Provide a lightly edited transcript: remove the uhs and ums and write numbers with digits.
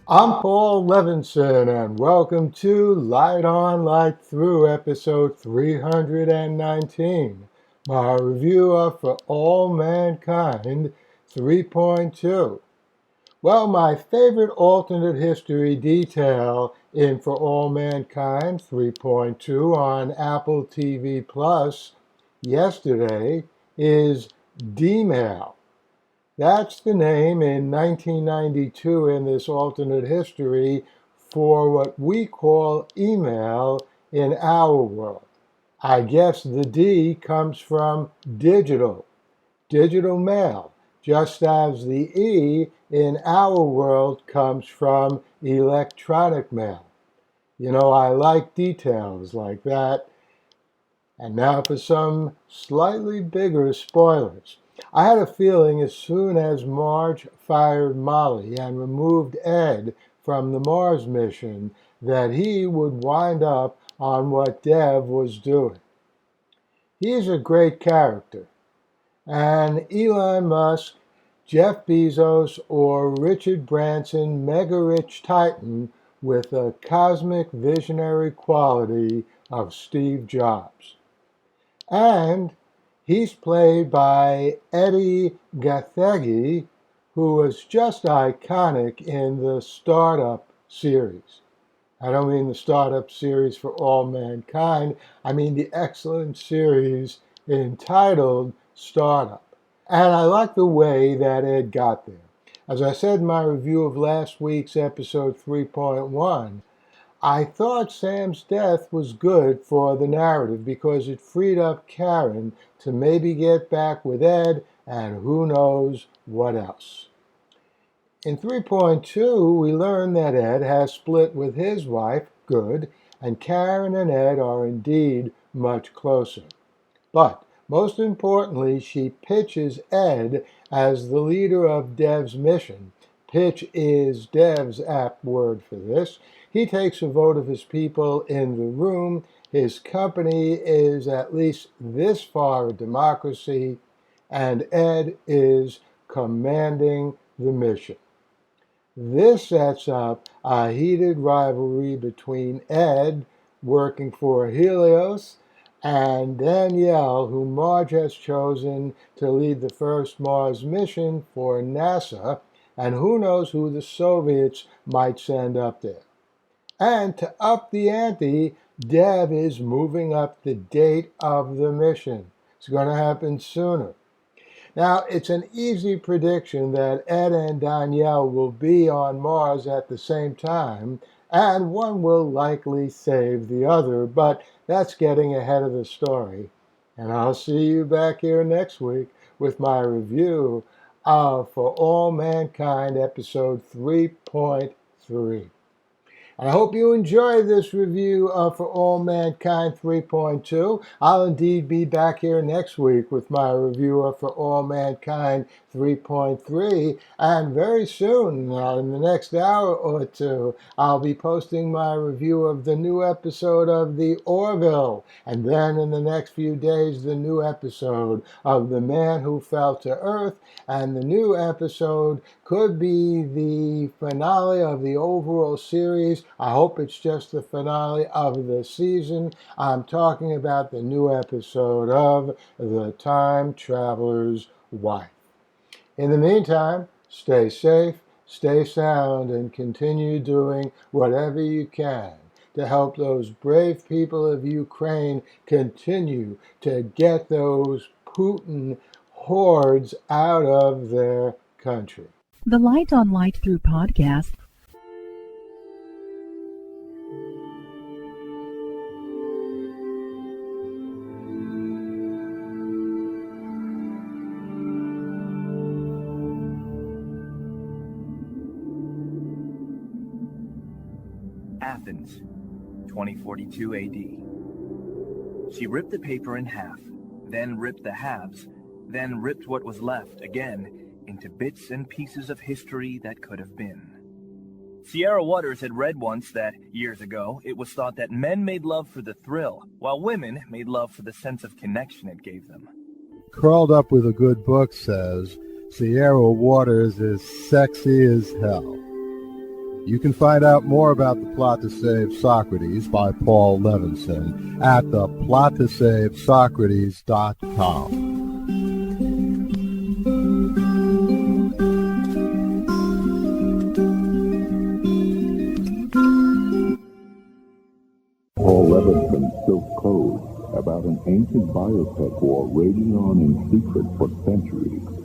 I'm Paul Levinson, and welcome to Light On, Light Through, episode 319, my review of For All Mankind 3.2. Well, my favorite alternate history detail in For All Mankind 3.2 on Apple TV Plus yesterday is D-Mail. That's the name in 1992 in this alternate history for what we call email in our world. I guess the D comes from digital mail, just as the E in our world comes from electronic mail. I like details like that. And now for some slightly bigger spoilers. I had a feeling as soon as Marge fired Molly and removed Ed from the Mars mission that he would wind up on what Dev was doing. He's a great character, and Elon Musk, Jeff Bezos, or Richard Branson, mega rich titan with the cosmic visionary quality of Steve Jobs. And he's played by Eddie Gathegi, who was just iconic in the Startup series. I don't mean the Startup series For All Mankind, I mean the excellent series entitled Startup. And I like the way that Ed got there. As I said in my review of last week's episode 3.1, I thought Sam's death was good for the narrative because it freed up Karen to maybe get back with Ed and who knows what else. In 3.2, we learn that Ed has split with his wife, Good, and Karen and Ed are indeed much closer. But most importantly, she pitches Ed as the leader of Dev's mission. Pitch is Dev's apt word for this. He takes a vote of his people in the room. His company is at least this far a democracy, and Ed is commanding the mission. This sets up a heated rivalry between Ed, working for Helios, and Danielle, who Marge has chosen to lead the first Mars mission for NASA, and who knows who the Soviets might send up there. And to up the ante, Dev is moving up the date of the mission. It's going to happen sooner. Now, it's an easy prediction that Ed and Danielle will be on Mars at the same time, and one will likely save the other, but that's getting ahead of the story. And I'll see you back here next week with my review of For All Mankind, episode 3.3. I hope you enjoyed this review of For All Mankind 3.2. I'll indeed be back here next week with my review of For All Mankind 3.3. And very soon, in the next hour or two, I'll be posting my review of the new episode of The Orville. And then in the next few days, the new episode of The Man Who Fell to Earth. And the new episode could be the finale of the overall series. I hope it's just the finale of the season. I'm talking about the new episode of The Time Traveler's Wife. In the meantime, stay safe, stay sound, and continue doing whatever you can to help those brave people of Ukraine continue to get those Putin hordes out of their country. The Light on Light Through podcast. Athens, 2042 AD. She ripped the paper in half, then ripped the halves, then ripped what was left again into bits and pieces of history that could have been. Sierra Waters had read once that, years ago, it was thought that men made love for the thrill, while women made love for the sense of connection it gave them. Curled Up with a Good Book says, Sierra Waters is sexy as hell. You can find out more about the Plot to Save Socrates by Paul Levinson at the plottosavesocrates.com. Paul Levinson Silk Code, about an ancient biotech war raging on in secret for centuries.